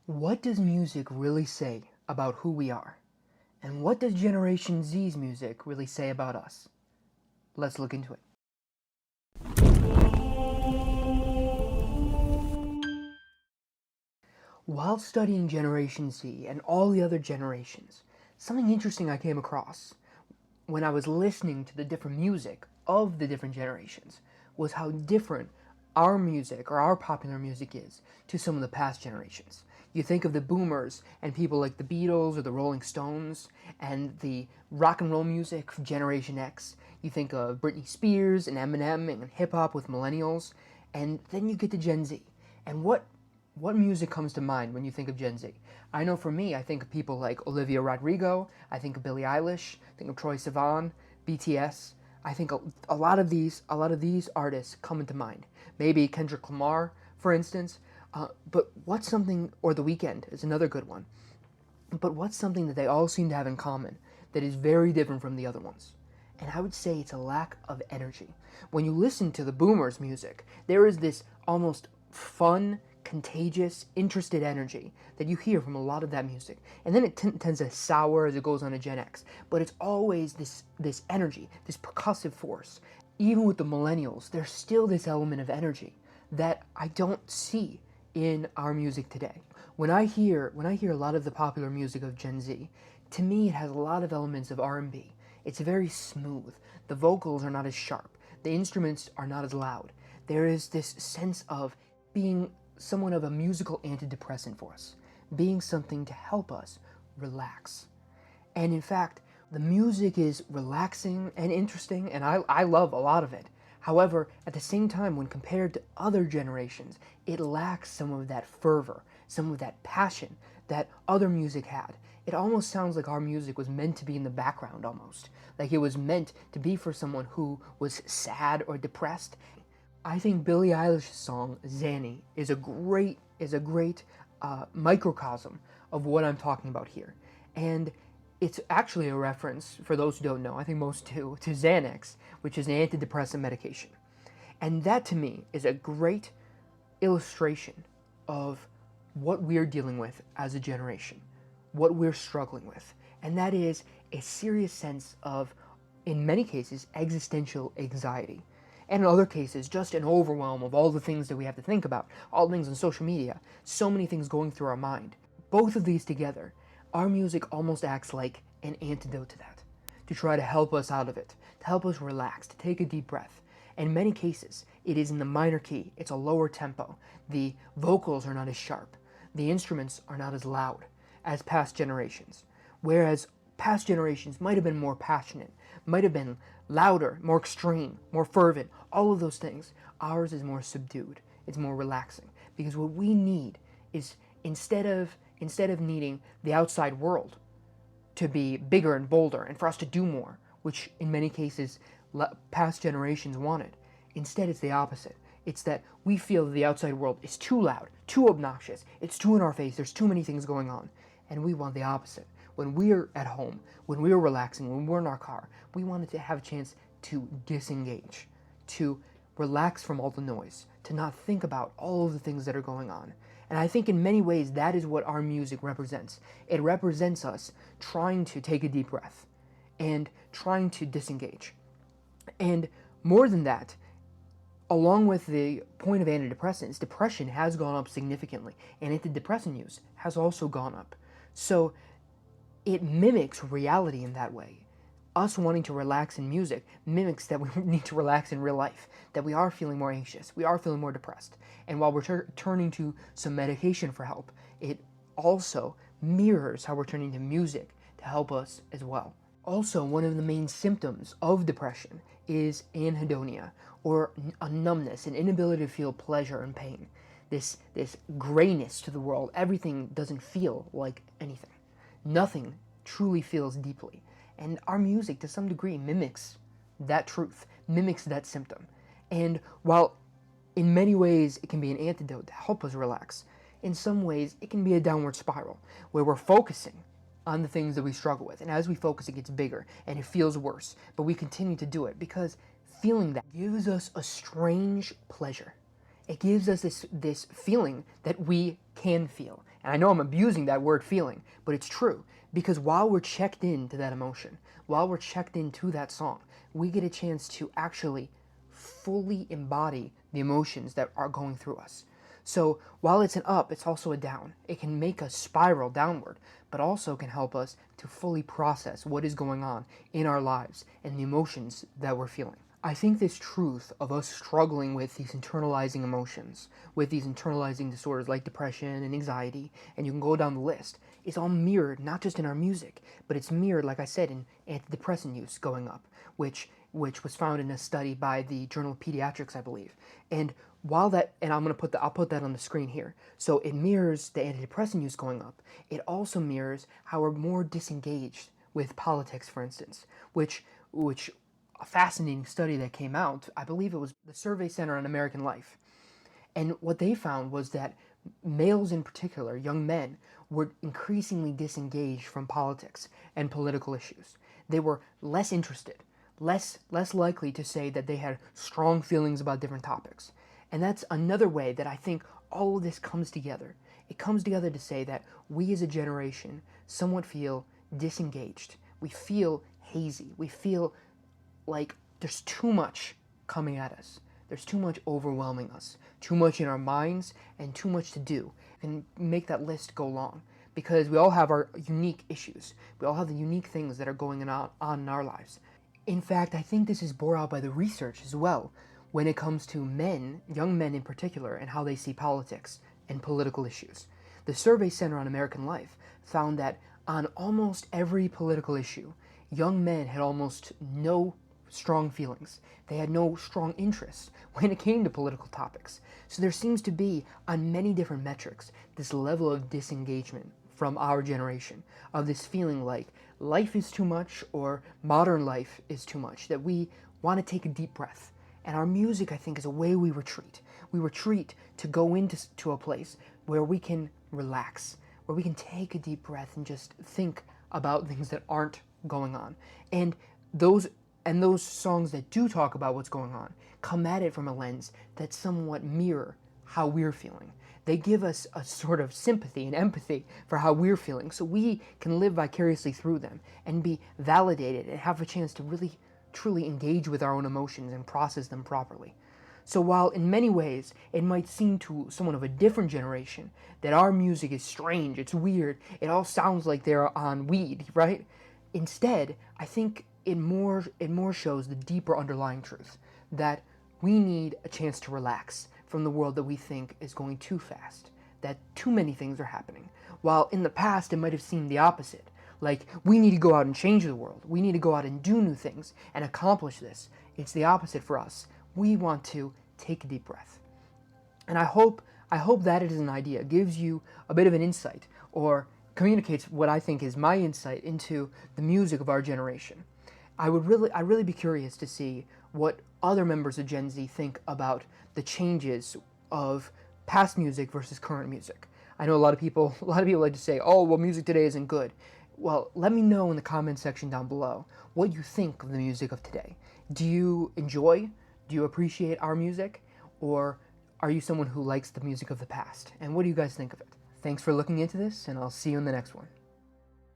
What does music really say about who we are? And what does Generation Z's music really say about us? Let's look into it. While studying Generation Z and all the other generations, something interesting I came across when I was listening to the different music of the different generations was how different our music or our popular music is to some of the past generations. You think of the boomers and people like the Beatles or the Rolling Stones and the rock and roll music of Generation X. You think of Britney Spears and Eminem and hip hop with Millennials, and then you get to Gen Z. And what music comes to mind when you think of Gen Z? I know for me, I think of people like Olivia Rodrigo, I think of Billie Eilish, I think of Troye Sivan, BTS. I think a lot of these artists come into mind. Maybe Kendrick Lamar, for instance. But what's something, or The Weeknd is another good one. But what's something that they all seem to have in common that is very different from the other ones? And I would say it's a lack of energy. When you listen to the boomers' music, there is this almost fun, contagious, interested energy that you hear from a lot of that music. And then it tends to sour as it goes on to Gen X. But it's always this energy, this percussive force. Even with the millennials, there's still this element of energy that I don't see in our music today. When I hear a lot of the popular music of Gen Z, to me it has a lot of elements of R&B. It's very smooth. The vocals are not as sharp. The instruments are not as loud. There is this sense of being somewhat of a musical antidepressant for us, being something to help us relax. And in fact, the music is relaxing and interesting, and I love a lot of it. However, at the same time, when compared to other generations, it lacks some of that fervor, some of that passion that other music had. It almost sounds like our music was meant to be in the background almost. Like it was meant to be for someone who was sad or depressed. I think Billie Eilish's song, xanny, is a great microcosm of what I'm talking about here. And it's actually a reference, for those who don't know, I think most do, to Xanax, which is an antidepressant medication. And that to me is a great illustration of what we're dealing with as a generation, what we're struggling with. And that is a serious sense of, in many cases, existential anxiety. And in other cases, just an overwhelm of all the things that we have to think about, all the things on social media, so many things going through our mind. Both of these together, our music almost acts like an antidote to that, to try to help us out of it, to help us relax, to take a deep breath. In many cases, it is in the minor key, it's a lower tempo, the vocals are not as sharp, the instruments are not as loud as past generations, whereas past generations might have been more passionate, might have been louder, more extreme, more fervent, all of those things. Ours is more subdued, it's more relaxing, because what we need is instead of needing the outside world to be bigger and bolder and for us to do more, which in many cases past generations wanted, instead it's the opposite. It's that we feel that the outside world is too loud, too obnoxious, it's too in our face, there's too many things going on, and we want the opposite. When we're at home, when we're relaxing, when we're in our car, we wanted to have a chance to disengage, to relax from all the noise, to not think about all of the things that are going on. And I think in many ways that is what our music represents. It represents us trying to take a deep breath and trying to disengage. And more than that, along with the point of antidepressants, depression has gone up significantly, and antidepressant use has also gone up. So it mimics reality in that way. Us wanting to relax in music mimics that we need to relax in real life, that we are feeling more anxious, we are feeling more depressed. And while we're turning to some medication for help, it also mirrors how we're turning to music to help us as well. Also, one of the main symptoms of depression is anhedonia, or a numbness, an inability to feel pleasure and pain. This grayness to the world. Everything doesn't feel like anything. Nothing truly feels deeply. And our music, to some degree, mimics that truth, mimics that symptom. And while in many ways it can be an antidote to help us relax, in some ways it can be a downward spiral, where we're focusing on the things that we struggle with. And as we focus, it gets bigger and it feels worse. But we continue to do it because feeling that gives us a strange pleasure. It gives us this feeling that we can feel And I know I'm abusing that word feeling, but it's true. Because while we're checked into that emotion, while we're checked into that song, we get a chance to actually fully embody the emotions that are going through us. So while it's an up, it's also a down. It can make us spiral downward, but also can help us to fully process what is going on in our lives and the emotions that we're feeling. I think this truth of us struggling with these internalizing emotions, with these internalizing disorders like depression and anxiety, and you can go down the list, is all mirrored not just in our music, but it's mirrored, like I said, in antidepressant use going up, which was found in a study by the Journal of Pediatrics, I believe. And while that, and I'll put that on the screen here. So it mirrors the antidepressant use going up. It also mirrors how we're more disengaged with politics, for instance, which a fascinating study that came out, I believe it was the Survey Center on American Life. And what they found was that males in particular, young men, were increasingly disengaged from politics and political issues. They were less interested, less likely to say that they had strong feelings about different topics. And that's another way that I think all of this comes together. It comes together to say that we as a generation somewhat feel disengaged. We feel hazy. We feel like there's too much coming at us. There's too much overwhelming us, too much in our minds, and too much to do. And make that list go long, because we all have our unique issues. We all have the unique things that are going on in our lives. In fact, I think this is bore out by the research as well, when it comes to men, young men in particular, and how they see politics and political issues. The Survey Center on American Life found that on almost every political issue, young men had almost no strong feelings. They had no strong interest when it came to political topics. So there seems to be, on many different metrics, this level of disengagement from our generation, of this feeling like life is too much or modern life is too much, that we want to take a deep breath. And our music, I think, is a way we retreat. We retreat to go into a place where we can relax, where we can take a deep breath and just think about things that aren't going on. And those songs that do talk about what's going on come at it from a lens that somewhat mirror how we're feeling. They give us a sort of sympathy and empathy for how we're feeling, so we can live vicariously through them and be validated and have a chance to really, truly engage with our own emotions and process them properly. So while in many ways it might seem to someone of a different generation that our music is strange, it's weird, it all sounds like they're on weed, right? Instead, I think it more shows the deeper underlying truth that we need a chance to relax from the world that we think is going too fast, that too many things are happening. While in the past it might have seemed the opposite, like we need to go out and change the world, we need to go out and do new things and accomplish this. It's the opposite for us. We want to take a deep breath. And I hope that it is an idea, gives you a bit of an insight, or communicates what I think is my insight into the music of our generation. I'd really be curious to see what other members of Gen Z think about the changes of past music versus current music. I know a lot of people like to say, "Oh, well, music today isn't good." Well, let me know in the comment section down below what you think of the music of today. Do you enjoy? Do you appreciate our music? Or are you someone who likes the music of the past? And what do you guys think of it? Thanks for looking into this, and I'll see you in the next one.